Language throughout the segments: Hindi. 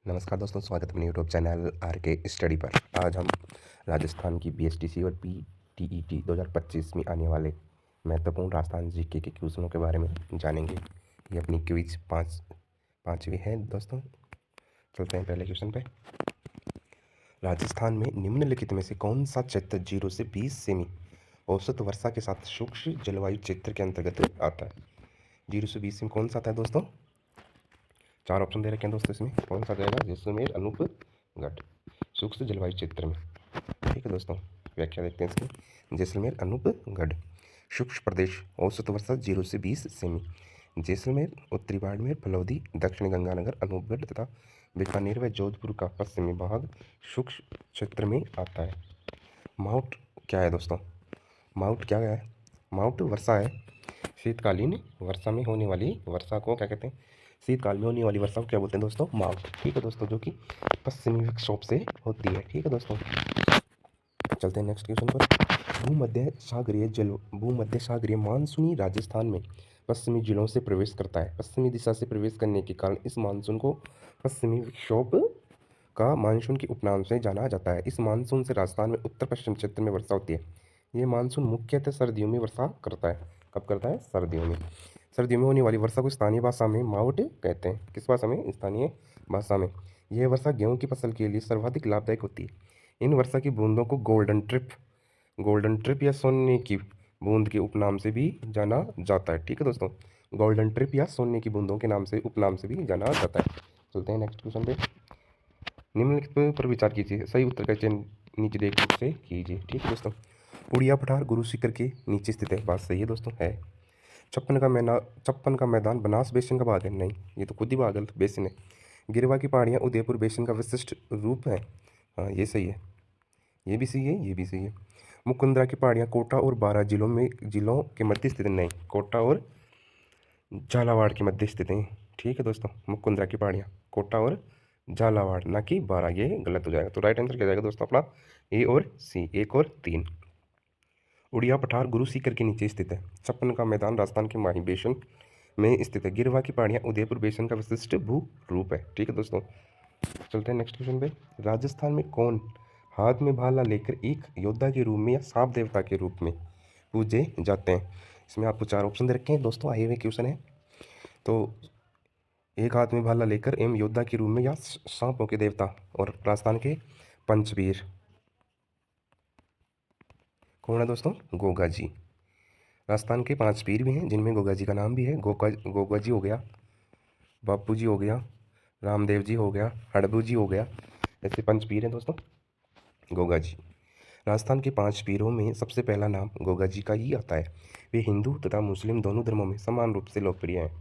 नमस्कार दोस्तों, स्वागत है अपने यूट्यूब चैनल आर के स्टडी पर। आज हम राजस्थान की बीएसटीसी और पीटीईटी 2025 में आने वाले महत्वपूर्ण राजस्थान जीके के क्वेश्चनों के बारे में जानेंगे। ये अपनी क्विज पाँचवीं है दोस्तों। चलते हैं पहले क्वेश्चन पे। राजस्थान में निम्नलिखित में से कौन सा क्षेत्र 0 से 20 सेमी औसत वर्षा के साथ शुष्क जलवायु क्षेत्र के अंतर्गत आता है? 0 से 20 सेमी कौन सा आता है दोस्तों? चार ऑप्शन दे रखे हैं दोस्तों। इसमें कौन सा जाएगा? जैसलमेर, अनूपगढ़, शुष्क जलवायु क्षेत्र में। ठीक है दोस्तों, व्याख्या देखते हैं इसकी। जैसलमेर, अनूपगढ़। शुष्क प्रदेश, औसत वर्षा 0 से 20 सेमी। जैसलमेर, उत्तरी बाड़मेर, फलौदी, दक्षिण गंगानगर, अनूपगढ़ तथा बीकानेर व जोधपुर का पश्चिमी भाग शुष्क क्षेत्र में आता है। माउंट क्या है दोस्तों? माउंट क्या है? माउंट वर्षा है। शीतकालीन वर्षा में होने वाली वर्षा को क्या कहते हैं? शीतकाल में होने वाली वर्षा को क्या बोलते हैं दोस्तों? माउंट। ठीक है दोस्तों, जो कि पश्चिमी विक्षोभ से होती है। ठीक है दोस्तों, चलते हैं नेक्स्ट क्वेश्चन पर। भूमध्य सागरीय मानसूनी राजस्थान में पश्चिमी जिलों से प्रवेश करता है। पश्चिमी दिशा से प्रवेश करने के कारण इस मानसून को पश्चिमी विक्षोभ का मानसून के उपनाम से जाना जाता है। इस मानसून से राजस्थान में उत्तर पश्चिम क्षेत्र में वर्षा होती है। ये मानसून मुख्यतः सर्दियों में वर्षा करता है। कब करता है? सर्दियों में। सर्दियों में होने वाली वर्षा को स्थानीय भाषा में मावट कहते हैं। किस भाषा में? स्थानीय भाषा में। यह वर्षा गेहूं की फसल के लिए सर्वाधिक लाभदायक होती है। इन वर्षा की बूंदों को गोल्डन ट्रिप या सोने की बूंद के उपनाम से भी जाना जाता है। ठीक है दोस्तों, गोल्डन ट्रिप या सोने की बूंदों के नाम से उपनाम से भी जाना जाता है। चलते हैं नेक्स्ट क्वेश्चन पे। निम्नलिखित पर विचार कीजिए, सही उत्तर का चयन नीचे देख रूप से कीजिए। ठीक है दोस्तों, उड़िया पठार गुरु शिखर के नीचे स्थित है। बात सही है दोस्तों, है। छप्पन का मैदान बनास बेसिन का भाग है? नहीं, ये तो खुद ही भागल बेसिन है। गिरवा की पहाड़ियाँ उदयपुर बेसिन का विशिष्ट रूप है। हाँ, ये सही है। ये भी सही है, ये भी सही है। मुकुंदरा की पहाड़ियाँ कोटा और बारां जिलों के मध्य स्थित नहीं, कोटा और झालावाड़ के मध्य स्थित हैं। ठीक है दोस्तों, मुकुंदरा की पहाड़ियाँ कोटा और झालावाड़, ना कि बारां। ये गलत हो जाएगा। तो राइट आंसर क्या जाएगा दोस्तों अपना? ए और सी, 1 और 3। उड़िया पठार गुरु सीकर के नीचे स्थित है। छप्पन का मैदान राजस्थान के माही बेसिन में स्थित है। गिरवा की पहाड़ियाँ उदयपुर बेसिन का विशिष्ट भू रूप है। ठीक है दोस्तों, चलते हैं नेक्स्ट क्वेश्चन पे। राजस्थान में कौन हाथ में भाला लेकर एक योद्धा के रूप में या सांप देवता के रूप में पूजे जाते हैं? इसमें आपको चार ऑप्शन दे रखे हैं दोस्तों, आए हुए क्वेश्चन है। तो एक हाथ में भाला लेकर एम योद्धा के रूप में या सांपों के देवता। और राजस्थान के पंचवीर कौन है दोस्तों? गोगा जी। राजस्थान के 5 पीर भी हैं, जिनमें गोगा जी का नाम भी है। गोगा जी हो गया, बापू जी हो गया, रामदेव जी हो गया, हड़बू जी हो गया। ऐसे 5 पीर हैं दोस्तों गोगा जी। राजस्थान के 5 पीरों में सबसे पहला नाम गोगा जी का ही आता है। वे हिंदू तथा मुस्लिम दोनों धर्मों में समान रूप से लोकप्रिय हैं।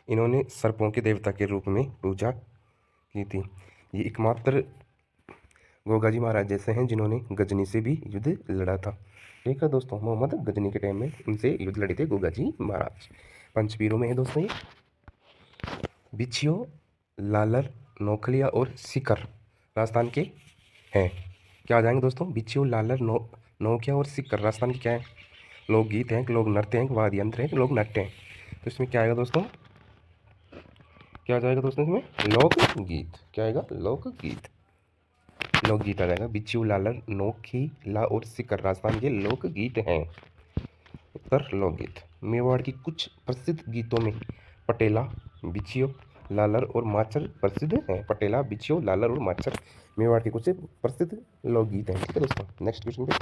इन्होंने सर्पों के देवता के रूप में पूजा की थी। ये एकमात्र गोगा जी महाराज जैसे हैं जिन्होंने गजनी से भी युद्ध लड़ा था। ठीक है दोस्तों, मोहम्मद गजनी के टाइम में इनसे युद्ध लड़े थे गोगा जी महाराज। पंचपीरों में है दोस्तों ये बिछियो, लालर, नोखलिया और सीकर राजस्थान के हैं। क्या आ जाएंगे दोस्तों? बिछियो, लालर, नोकिया और सीकर राजस्थान के क्या है? लोकगीत हैं, लोक नृत्य हैं, वाद्य यंत्र हैं, लोक नाट्य हैं। तो इसमें क्या आएगा दोस्तों? क्या आ जाएगा दोस्तों इसमें? लोकगीत। क्या आएगा? लोकगीत। लोकगीत आ जाएगा। बिच्छू, लालर, नोखीला और सीकर राजस्थान के लोकगीत हैं। उत्तर लोकगीत। मेवाड़ की कुछ प्रसिद्ध गीतों में पटेला, बिछियो, लालर और माचर प्रसिद्ध हैं। पटेला, बिछियो, लालर और माचर मेवाड़ के कुछ प्रसिद्ध लोकगीत हैं। ठीक है दोस्तों, नेक्स्ट क्वेश्चन पे।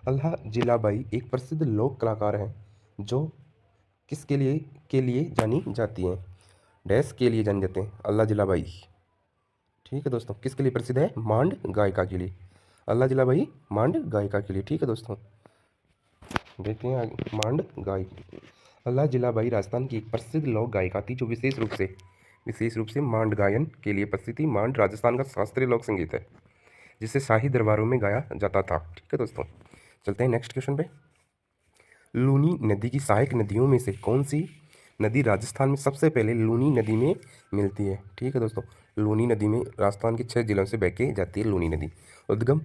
अल्लाह जिलाबाई एक प्रसिद्ध लोक कलाकार हैं जो किसके लिए जानी जाती हैं? डैश के लिए जाने जाते हैं अल्लाह जिलाबाई। ठीक है दोस्तों, किसके लिए प्रसिद्ध है? मांड गायिका के लिए। अल्लाह जिलाबाई मांड गायिका के लिए। ठीक है दोस्तों, देखते हैं आगे। मांड गायिका अल्लाह जिलाबाई राजस्थान की एक प्रसिद्ध लोक गायिका थी जो विशेष रूप से मांड गायन के लिए प्रसिद्ध थी। मांड राजस्थान का शास्त्रीय लोक संगीत है जिसे शाही दरबारों में गाया जाता था। ठीक है दोस्तों, चलते हैं नेक्स्ट क्वेश्चन पे। लूनी नदी की सहायक नदियों में से कौन सी नदी राजस्थान में सबसे पहले लूनी नदी में मिलती है? ठीक है दोस्तों, लूनी नदी में राजस्थान के 6 जिलों से बह के जाती है लूनी नदी। उद्गम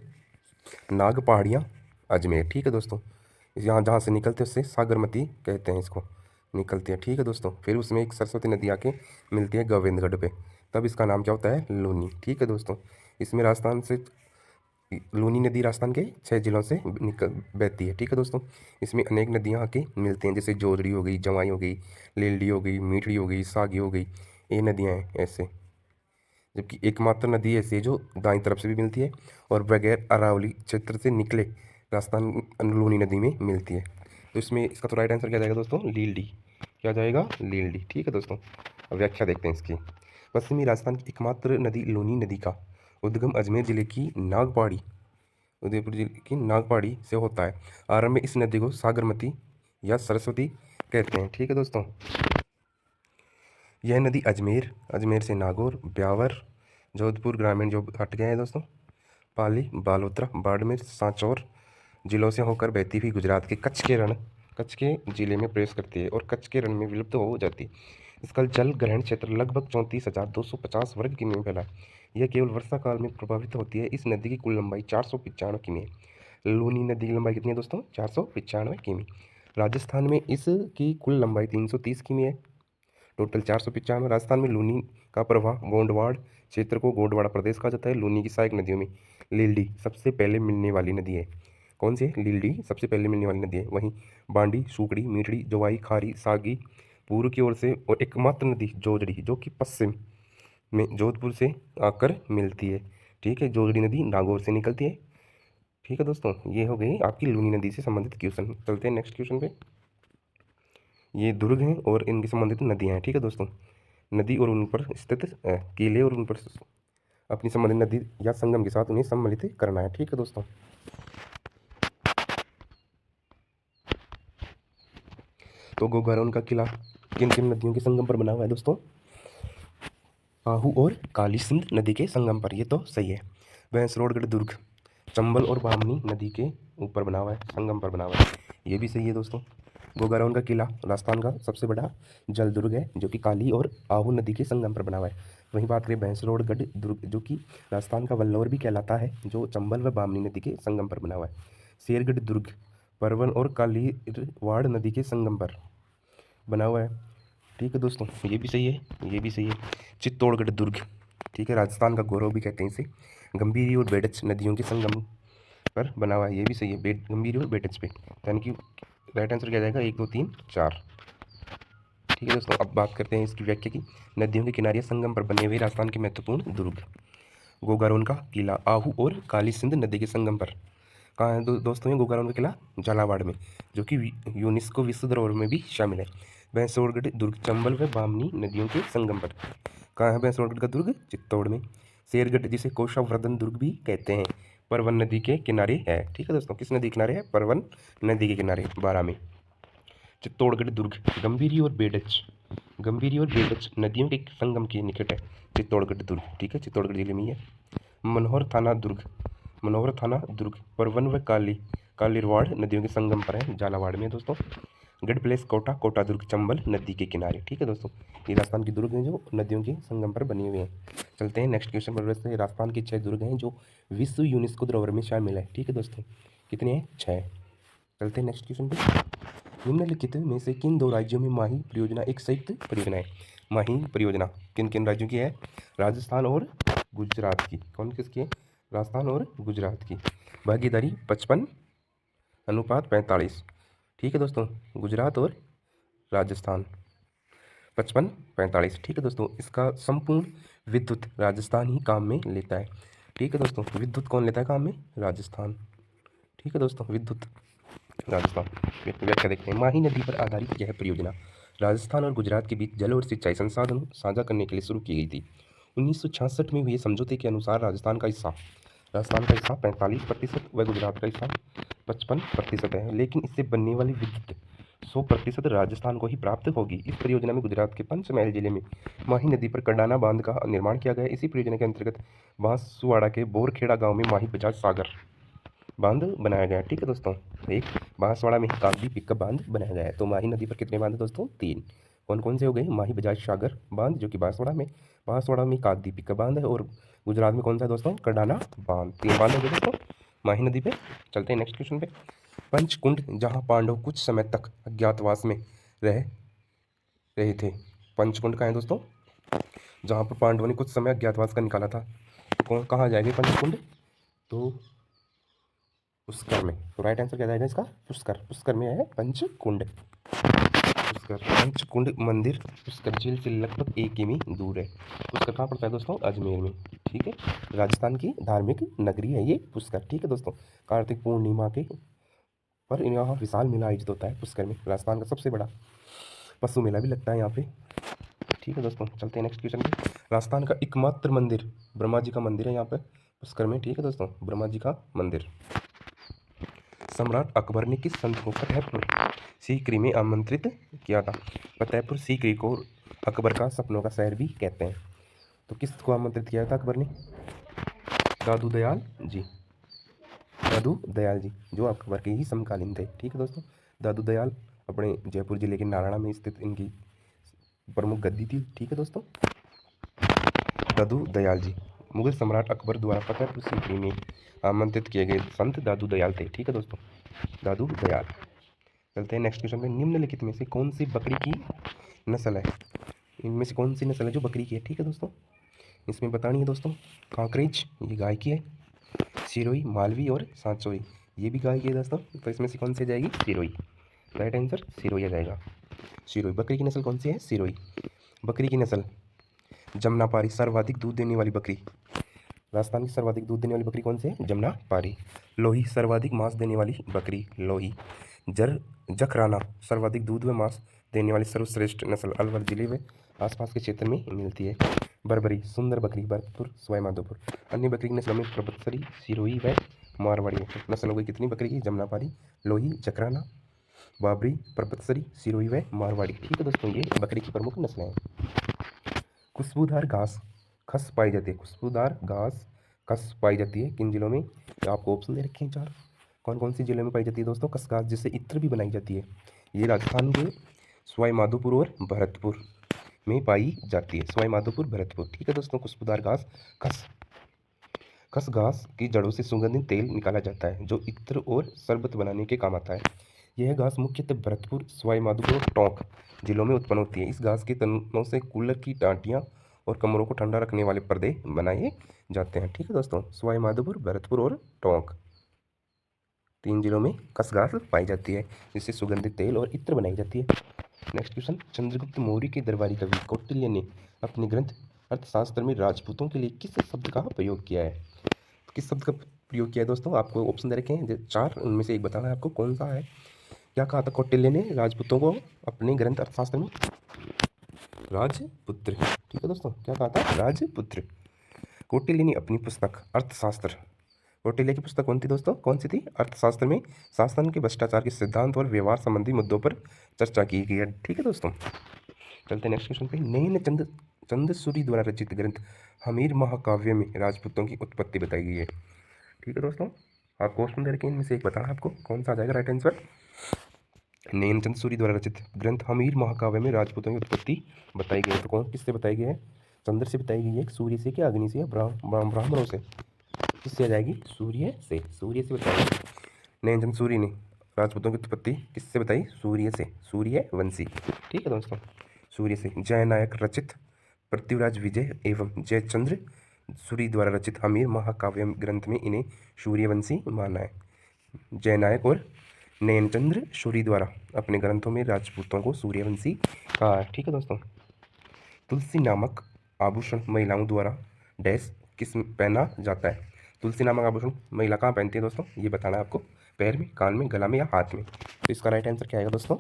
नाग पहाड़ियाँ, अजमेर। ठीक है दोस्तों, यहाँ जहाँ से निकलते हैं उससे सागरमती कहते हैं इसको, निकलती है। ठीक है दोस्तों, फिर उसमें एक सरस्वती नदी आके मिलती है गोविंदगढ़ पे। तब इसका नाम क्या होता है, लूनी। ठीक है दोस्तों, इसमें राजस्थान से लूनी नदी राजस्थान के 6 जिलों से निकल बहती है। ठीक है दोस्तों, इसमें अनेक नदियाँ आके मिलती हैं, जैसे जोजड़ी हो गई, जवाई हो गई, लेलडी हो गई, मीठड़ी हो गई, सागी हो गई, ये नदियाँ हैं ऐसे। जबकि एकमात्र नदी ऐसी है जो दाईं तरफ से भी मिलती है और बगैर अरावली क्षेत्र से निकले राजस्थान लूनी नदी में मिलती है। तो इसमें इसका तो राइट आंसर क्या जाएगा दोस्तों, लीलडी। क्या जाएगा, लीलडी। ठीक है दोस्तों, अब व्याख्या देखते हैं इसकी। पश्चिमी राजस्थान की एकमात्र नदी लूनी नदी का उद्गम अजमेर जिले की नागपाड़ी, उदयपुर जिले की नागपाड़ी से होता है। आरंभ में इस नदी को सागरमती या सरस्वती कहते हैं। ठीक है दोस्तों, यह नदी अजमेर, अजमेर से नागौर, ब्यावर, जोधपुर ग्रामीण जो हट गए हैं दोस्तों, पाली, बालोतरा, बाड़मेर, सांचौर जिलों से होकर बहती हुई गुजरात के कच्छ के जिले में प्रवेश करती है और कच्छ के रण में विलुप्त हो जाती है। इसका जल ग्रहण क्षेत्र लगभग 34,250 वर्ग किमी में फैला है। यह केवल वर्षा काल में प्रभावित होती है। इस नदी की कुल लंबाई 495 किमी है। लूनी नदी की लंबाई कितनी है दोस्तों, 495 किमी। राजस्थान में इसकी कुल लंबाई 330 किमी है, टोटल 495। राजस्थान में लूनी का प्रवाह गोंडवाड़ क्षेत्र को गोंडवाड़ा प्रदेश कहा जाता है। लूनी की सहायक नदियों में लीलडी सबसे पहले मिलने वाली नदी है। कौन सी है, लीलडी सबसे पहले मिलने वाली नदी है। वहीं बांडी, सूकड़ी, मीठड़ी, जवाई, खारी, सागी पूर्व की ओर से, और एकमात्र नदी जोजड़ी जो कि पश्चिम में जोधपुर से आकर मिलती है। ठीक है, जोजड़ी नदी नागौर से निकलती है। ठीक है दोस्तों, ये हो गई आपकी लूनी नदी से संबंधित क्वेश्चन। चलते हैं नेक्स्ट क्वेश्चन पे। ये दुर्ग हैं और इनके संबंधित नदियाँ हैं। ठीक है दोस्तों, नदी और उन पर स्थित किले और उन पर अपनी संबंधित नदी या संगम के साथ उन्हें सम्मिलित करना है। ठीक है दोस्तों, तो गोगारोन का किला किन किन नदियों के संगम पर बना हुआ है दोस्तों, आहू और काली सिंध नदी के संगम पर, ये तो सही है। भैंसरोडगढ़ दुर्ग चंबल और बामनी नदी के ऊपर बना हुआ है, संगम पर बना हुआ है, ये भी सही है दोस्तों। गोगारोन का किला राजस्थान का सबसे बड़ा जल दुर्ग है जो कि काली और आहू नदी के संगम पर बना हुआ है। वहीं बात करें भैंसरोडगढ़ दुर्ग जो कि राजस्थान का वल्लौर भी कहलाता है, जो चंबल व बामनी नदी के संगम पर बना हुआ है। शेरगढ़ दुर्ग परवन और कालीरवाड़ नदी के संगम पर बना हुआ है। ठीक है दोस्तों, ये भी सही है, ये भी सही है। चित्तौड़गढ़ दुर्ग, ठीक है, राजस्थान का गौरव भी कहते हैं इसे, गंभीरी और बेडच नदियों के संगम पर बना हुआ है, ये भी सही है, गंभीरी और बेडच पे। यानी कि राइट आंसर क्या जाएगा, 1 2 3 4। ठीक है दोस्तों, अब बात करते हैं इसकी व्याख्या की। नदियों के किनारे संगम पर बने हुए राजस्थान के महत्वपूर्ण दुर्ग। गोगारोन का किला आहू और काली सिंध नदी के संगम पर कहाँ है दोस्तों, ये गोगारोन का किला झालावाड़ में, जो कि यूनेस्को विश्व धरोहर में भी शामिल है। भैंसरोडगढ़ दुर्ग चंबल व बामनी नदियों के संगम पर कहाँ है, भैंसरोडगढ़ का दुर्ग चित्तौड़ में। शेरगढ़ जिसे कोशावर्धन दुर्ग भी कहते हैं, परवन नदी के किनारे है। ठीक है दोस्तों, किस नदी के किनारे है, परवन नदी के किनारे, 12 में। चित्तौड़गढ़ दुर्ग गंभीरी और बेडच नदियों के संगम के निकट है चित्तौड़गढ़ दुर्ग। ठीक है, चित्तौड़गढ़ जिले में ही है। मनोहर थाना दुर्ग परवन व कालीरवाड़ नदियों के संगम पर है, झालावाड़ में दोस्तों। गढ़ प्लेस कोटा दुर्ग चंबल नदी के किनारे। ठीक है दोस्तों, ये राजस्थान के दुर्ग हैं जो नदियों के संगम पर बने हुए हैं। चलते हैं नेक्स्ट क्वेश्चन पर। वैसे राजस्थान के 6 दुर्ग हैं जो विश्व यूनेस्को धरोहर में शामिल है। ठीक है दोस्तों, कितने हैं, 6। चलते हैं नेक्स्ट क्वेश्चन पे। निम्नलिखित में से किन 2 राज्यों में माही परियोजना एक संयुक्त परियोजना है। माही परियोजना किन किन राज्यों की है, राजस्थान और गुजरात की। कौन किसकी है, राजस्थान और गुजरात की। भागीदारी 55:45। ठीक है दोस्तों, गुजरात और राजस्थान 55:45। ठीक है दोस्तों, इसका संपूर्ण विद्युत राजस्थान ही काम में लेता है। ठीक है दोस्तों, विद्युत कौन लेता है काम में, राजस्थान। ठीक है दोस्तों, विद्युत राजस्थान। व्याख्या देखते हैं। माही नदी पर आधारित यह परियोजना राजस्थान और गुजरात के बीच जल और सिंचाई संसाधन साझा करने के लिए शुरू की गई थी। 1966 में हुए समझौते के अनुसार राजस्थान का हिस्सा 45% व गुजरात का हिस्सा 55% है, लेकिन इससे बनने वाली विद्युत 100% राजस्थान को ही प्राप्त होगी। इस परियोजना में गुजरात के पंचमहल जिले में माही नदी पर कडाना बांध का निर्माण किया गया। इसी परियोजना के अंतर्गत बांसवाड़ा के बोरखेड़ा गांव में माही बजाज सागर बांध बनाया गया। ठीक है दोस्तों, एक बांसवाड़ा में ही कागदी पिकअप बांध बनाया गया है। तो माही नदी पर कितने बांध है दोस्तों, 3। कौन कौन से हो गए, माही बजाज सागर बांध जो कि बांसवाड़ा में कागदी पिकअप बांध है, और गुजरात में कौन सा है दोस्तों, कडाना बांध। 3 बांध हो गए दोस्तों माही नदी पे। चलते हैं नेक्स्ट क्वेश्चन पे। पंचकुंड जहाँ पांडव कुछ समय तक अज्ञातवास में रह रहे थे। पंचकुंड कहाँ है दोस्तों, जहाँ पर पांडवों ने कुछ समय अज्ञातवास का निकाला था। तो कौन कहाँ जाएंगे पंचकुंड? तो पुष्कर में। तो राइट आंसर क्या जाएगा इसका? पुष्कर। पुष्कर में है पंचकुंड। पुष्कर पंचकुंड मंदिर पुष्कर झील से लगभग 1 किमी दूर है। पुष्कर कहाँ पड़ता है दोस्तों? अजमेर में। ठीक है, राजस्थान की धार्मिक नगरी है ये पुष्कर। ठीक है दोस्तों, कार्तिक पूर्णिमा के पर यहाँ विशाल मेला आयोजित होता है पुष्कर में। राजस्थान का सबसे बड़ा पशु मेला भी लगता है यहाँ पे। ठीक है दोस्तों, चलते हैं नेक्स्ट क्वेश्चन पे। राजस्थान का एकमात्र मंदिर ब्रह्मा जी का मंदिर है यहाँ पे पुष्कर में। ठीक है दोस्तों, ब्रह्मा जी का मंदिर। सम्राट अकबर ने किस संत को फतेहपुर सीकरी में आमंत्रित किया था? फतेहपुर सीकरी को अकबर का सपनों का शहर भी कहते हैं। तो किसको आमंत्रित किया था अकबर ने? दादू दयाल जी। दादू दयाल जी जो अकबर के ही समकालीन थे। ठीक है दोस्तों, दादू दयाल अपने जयपुर जिले के नारायणा में स्थित इनकी प्रमुख गद्दी थी। ठीक है दोस्तों, दादू दयाल जी मुगल सम्राट अकबर द्वारा फतेहपुर सीकरी में आमंत्रित किए गए संत दादू दयाल थे। ठीक है दोस्तों, दादू दयाल। चलते हैं नेक्स्ट क्वेश्चन पे। निम्नलिखित में से कौन सी बकरी की नस्ल है? इनमें से कौन सी नस्ल है जो बकरी की है? ठीक है दोस्तों, इसमें बतानी है दोस्तों। कांकरेज ये गाय की है, सिरोही, मालवी और सांचोई ये भी गाय की है दोस्तों। तो इसमें से कौन सी जाएगी? सिरोही। राइट आंसर सिरोही आ जाएगा। सिरोही। बकरी की नस्ल कौन सी है? सिरोही। बकरी की नस्ल जमनापारी, सर्वाधिक दूध देने वाली बकरी। राजस्थान की सर्वाधिक दूध देने वाली बकरी कौन सी है? जमनापारी। लोही, सर्वाधिक मांस देने वाली बकरी लोही। जखराना, सर्वाधिक दूध व मांस देने वाली सर्वश्रेष्ठ नस्ल अलवर जिले में आसपास के क्षेत्र में मिलती है। बरबरी, सुंदर बकरी, भरतपुर, सवाई माधोपुर। अन्य बकरी की नस्लों में प्रबतसरी, सिरोही व मारवाड़ी है। नस्ल हो गई कितनी बकरी की? जमनापारी, लोही, जकराना, बाबरी, परबतसरी, सिरोही व मारवाड़ी। ठीक है दोस्तों, ये बकरी की प्रमुख नस्लें हैं। खुशबूदार घास खस पाई जाती है। खुशबूदार घास खस पाई जाती है किन जिलों में? तो आपको ऑप्शन दे रखे हैं 4। कौन कौन सी जिलों में पाई जाती है दोस्तों खस घास, जिससे इत्र भी बनाई जाती है? ये राजस्थान के सवाई माधोपुर और भरतपुर में पाई जाती है। सवाई माधोपुर, भरतपुर। ठीक है दोस्तों, खुशबूदार घास खस। खस घास की जड़ों से सुगंधित तेल निकाला जाता है जो इत्र और शरबत बनाने के काम आता है। यह घास मुख्यतः भरतपुर, सवाई माधोपुर और टोंक जिलों में उत्पन्न होती है। इस घास के तनों से कूलर की टाटियाँ और कमरों को ठंडा रखने वाले पर्दे बनाए जाते हैं। ठीक है दोस्तों, सवाई माधोपुर, भरतपुर और टोंक 3 जिलों में खस घास पाई जाती है जिससे सुगंधित तेल और इत्र बनाई जाती है। Next question. चंद्रगुप्त मौर्य के दरबारी कवि कौटिल्य ने अपने ग्रंथ अर्थशास्त्र में राजपूतों के लिए किस शब्द का प्रयोग किया है? किस शब्द का प्रयोग किया है दोस्तों? आपको ऑप्शन दे रखे हैं 4, उनमें से एक बताना है आपको कौन सा है। क्या कहा था कौटिल्य ने राजपूतों को अपने ग्रंथ अर्थशास्त्र में? राजपुत्र। ठीक है दोस्तों, क्या कहा था? राजपुत्र। कौटिल्य ने अपनी पुस्तक अर्थशास्त्र, कौटिल्य की पुस्तक कौन थी दोस्तों? कौन सी थी? अर्थशास्त्र में शासन के भ्रष्टाचार के सिद्धांत और व्यवहार संबंधी मुद्दों पर चर्चा की गई है। ठीक है दोस्तों, चलते हैं नेक्स्ट क्वेश्चन पे। नैन चंदसूरी द्वारा रचित ग्रंथ हमीर महाकाव्य में राजपूतों की उत्पत्ति बताई गई है। ठीक है दोस्तों, आप क्वेश्चन दे रखे हैं, इनमें से एक बताना है आपको कौन सा आ जाएगा राइट आंसर। नैनचंद सूरी द्वारा रचित ग्रंथ हमीर महाकाव्य में राजपूतों की उत्पत्ति बताई गई है। तो कौन किससे बताई गई है? चंद्र से बताई गई है, सूर्य से, क्या अग्नि से, या ब्राह्मणों से? किससे आ जाएगी? सूर्य से। सूर्य से बताई। नैनचंद सूरी ने राजपूतों की उत्पत्ति किससे बताई? सूर्य से, सूर्यवंशी। ठीक है दोस्तों, सूर्य से। जयनायक रचित पृथ्वीराज विजय एवं जयचंद्र सूरी द्वारा रचित हमीर महाकाव्य ग्रंथ में इन्हें सूर्यवंशी माना है। जयनायक और नैनचंद्र सूरी द्वारा अपने ग्रंथों में राजपूतों को सूर्यवंशी कहा है। ठीक है दोस्तों, तुलसी नामक आभूषण महिलाओं द्वारा डैश किस पहना जाता है? तुलसी नामक आभूषण महिला कहाँ पहनती है दोस्तों? ये बताना है आपको। पैर में, कान में, गला में या हाथ में? तो इसका राइट आंसर क्या आएगा दोस्तों?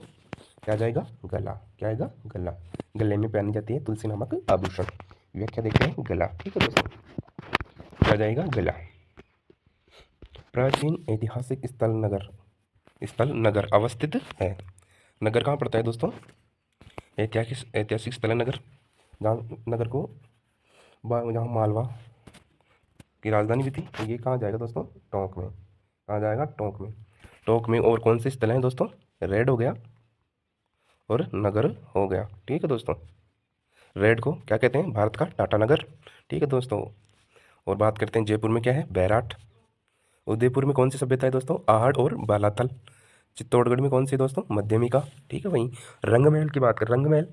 क्या जाएगा? गला। क्या आएगा? गला। गले में पहनी जाती है तुलसी नामक आभूषण। व्याख्या देखते हैं, गला। ठीक है दोस्तों, क्या जाएगा? गला। प्राचीन ऐतिहासिक स्थल नगर अवस्थित है। नगर कहाँ पड़ता है दोस्तों? ऐतिहासिक स्थल नगर, जहाँ नगर को जहाँ मालवा की राजधानी भी थी। तो ये कहाँ जाएगा दोस्तों? टोंक में। कहाँ जाएगा? टोंक में। टोंक में और कौन से स्थल हैं दोस्तों? रेड हो गया और नगर हो गया। ठीक है दोस्तों, रेड को क्या कहते हैं? भारत का टाटा नगर। ठीक है दोस्तों, और बात करते हैं जयपुर में क्या है? बैराट। उदयपुर में कौन सी सभ्यता है दोस्तों? आहड़ और बालातल। चित्तौड़गढ़ में कौन सी दोस्तों? मध्यमिका। ठीक है, वहीं रंगमहल की बात कर, रंगमहल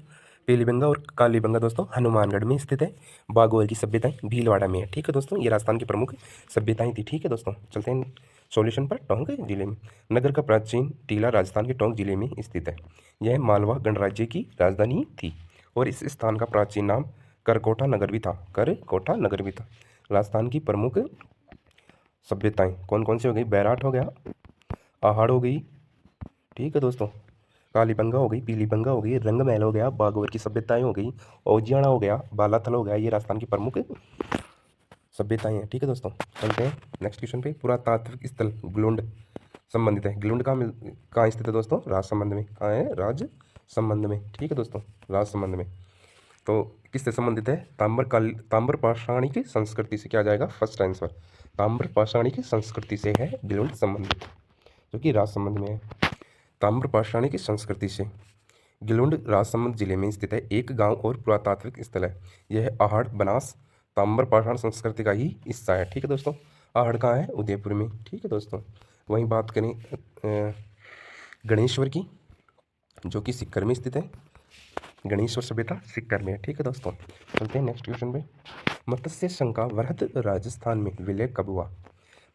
पीलीबंगा और कालीबंगा दोस्तों हनुमानगढ़ में स्थित है। बागोर की सभ्यताएं भीलवाड़ा में है। ठीक है दोस्तों, ये राजस्थान की प्रमुख सभ्यताएं थी। ठीक है दोस्तों, चलते हैं सॉल्यूशन पर। टोंक जिले में नगर का प्राचीन टीला राजस्थान के टोंक जिले में स्थित है। यह मालवा गणराज्य की राजधानी थी और इस स्थान का प्राचीन नाम करकोटा नगर भी था। करकोटा नगर भी था। राजस्थान की प्रमुख सभ्यताएं कौन कौन सी हो गई? बैराट हो गया, आहड़ हो गई, ठीक है दोस्तों, कालीबंगा हो गई, पीलीबंगा हो गई, रंगमहल हो गया, बागोर की सभ्यताएं हो गई, औजियाना हो गया, बालाथल हो गया। ये राजस्थान की प्रमुख सभ्यताएं हैं। ठीक है दोस्तों, चलते हैं नेक्स्ट क्वेश्चन पे। पुरातात्विक स्थल ग्लुंड संबंधित है। ग्लुंड कहाँ स्थित है दोस्तों? राजसमंद में। कहाँ है? राजसमंद में। ठीक है दोस्तों, राजसमंद में। तो किससे संबंधित है? ताम्र पाषाणिक संस्कृति से। क्या जाएगा फर्स्ट आंसर? ताम्र पाषाणिक संस्कृति से है ग्लुंड संबंधित, जो कि राजसमंद में है। ताम्र पाषाणिक संस्कृति से गिलुंड राजसमंद जिले में स्थित है। एक गांव और पुरातात्विक स्थल है। यह आहड़ बनास ताम्र पाषाण संस्कृति का ही हिस्सा है। ठीक है दोस्तों, आहड़ कहाँ है? उदयपुर में। ठीक है दोस्तों, वहीं बात करें गणेश्वर की, जो कि सिक्कर में स्थित है। गणेश्वर सभ्यता सिक्कर में है। ठीक है दोस्तों, चलते हैं नेक्स्ट क्वेश्चन पे। मत्स्य संघ वृहद राजस्थान में विलय कब हुआ?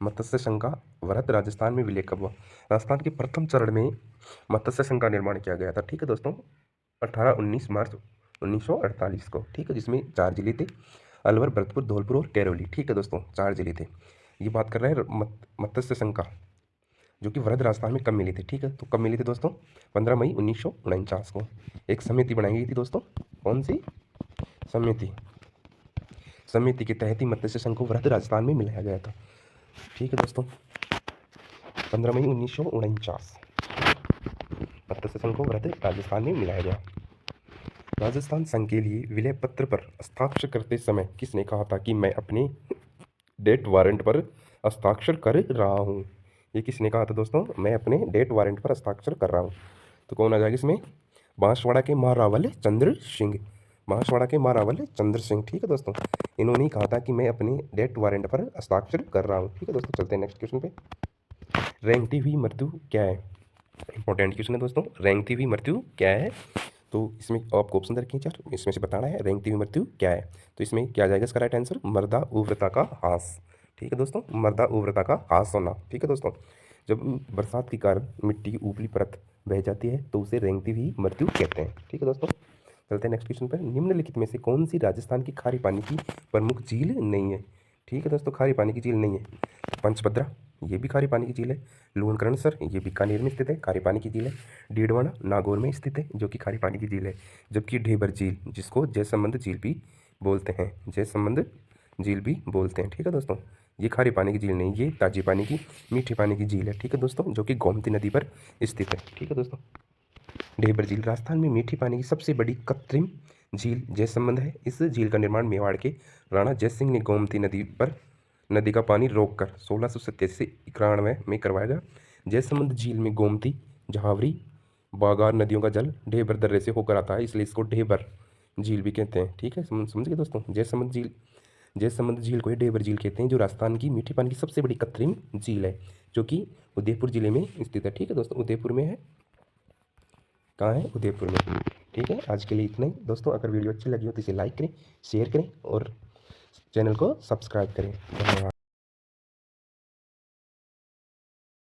मत्स्य संघ वृहद राजस्थान में विलय कब हुआ? राजस्थान के प्रथम चरण में मत्स्य संघ का निर्माण किया गया था। ठीक है दोस्तों, 18-19 मार्च 1948 को। ठीक है, जिसमें 4 जिले थे, अलवर, भरतपुर, धौलपुर और करौली। ठीक है दोस्तों, 4 जिले थे। ये बात कर रहे हैं मत्स्य संघ का, जो कि वृहद राजस्थान में कब मिली थी? ठीक है, तो कब मिली थी दोस्तों? 15 मई 1949 को। एक समिति बनाई गई थी दोस्तों। कौन सी समिति? समिति के तहत ही मत्स्य संघ को वृहद राजस्थान में मिलाया गया था। ठीक है दोस्तों, 15 मई 1949 मत्स्य संघ को वृहद राजस्थान में मिलाया गया। राजस्थान संघ के लिए विलय पत्र पर हस्ताक्षर करते समय किसने कहा था कि मैं अपने डेथ वारंट पर हस्ताक्षर कर रहा हूँ? ये किसने कहा था दोस्तों? मैं अपने डेथ वारंट पर हस्ताक्षर कर रहा हूँ। तो कौन आ जाएगा इसमें? बांसवाड़ा के महारावल चंद्र सिंह। बांसवाड़ा के महारावल चंद्र सिंह। ठीक है दोस्तों, इन्होंने ही कहा था कि मैं अपने डेथ वारंट पर हस्ताक्षर कर रहा हूँ। ठीक है दोस्तों, चलते हैं नेक्स्ट क्वेश्चन पे। रेंगती हुई मृत्यु क्या है? इंपॉर्टेंट क्वेश्चन है दोस्तों, रेंगती हुई मृत्यु क्या है? तो इसमें आपको ऑप्शन रखें 4, इसमें से बताना है रेंगती हुई मृत्यु क्या है। तो इसमें क्या जाएगा इसका राइट आंसर? मृदा उर्वरता का ह्रास। ठीक है दोस्तों, मृदा उर्वरता का ह्रास होना। ठीक है दोस्तों, जब बरसात के कारण मिट्टी की ऊपरी परत बह जाती है तो उसे रेंगती हुई मृत्यु कहते हैं। ठीक है दोस्तों, चलते हैं नेक्स्ट क्वेश्चन पर। निम्नलिखित में से कौन सी राजस्थान की खारी पानी की प्रमुख झील नहीं है? ठीक है दोस्तों, खारी पानी की झील नहीं है। पंचभद्रा, ये भी खारी पानी की झील है। लूणकरणसर, ये बीकानेर में स्थित है, खारी पानी की झील है। डीडवाना नागौर में स्थित है, जो कि खारी पानी की झील है। जबकि ढेबर झील, जिसको जयसंबंध झील भी बोलते हैं, जयसंबंध झील भी बोलते हैं। ठीक है दोस्तों, ये खारी पानी की झील नहीं, ये ताजी पानी की मीठी पानी की झील है। ठीक है दोस्तों, जो कि गोमती नदी पर स्थित है। ठीक है दोस्तों, ढेबर झील राजस्थान में मीठी पानी की सबसे बड़ी कृत्रिम झील जयसंबंध है। इस झील का निर्माण मेवाड़ के राणा जयसिंह ने गोमती नदी का पानी रोककर 1687-91 में करवाया गया। जयसंबंध झील में गोमती, झावरी, बागार नदियों का जल ढेबर दर्रे से होकर आता है, इसलिए इसको ढेबर झील भी कहते हैं। ठीक है, समझ गए दोस्तों, जयसंबंध झील को ही ढेबर झील कहते हैं, जो राजस्थान की मीठी पानी की सबसे बड़ी कृत्रिम झील है, जो कि उदयपुर जिले में स्थित है। ठीक है दोस्तों, उदयपुर में है। कहाँ है? उदयपुर में। ठीक है, आज के लिए इतना ही दोस्तों। अगर वीडियो अच्छी लगी हो तो इसे लाइक करें, शेयर करें और चैनल को सब्सक्राइब करें। धन्यवाद।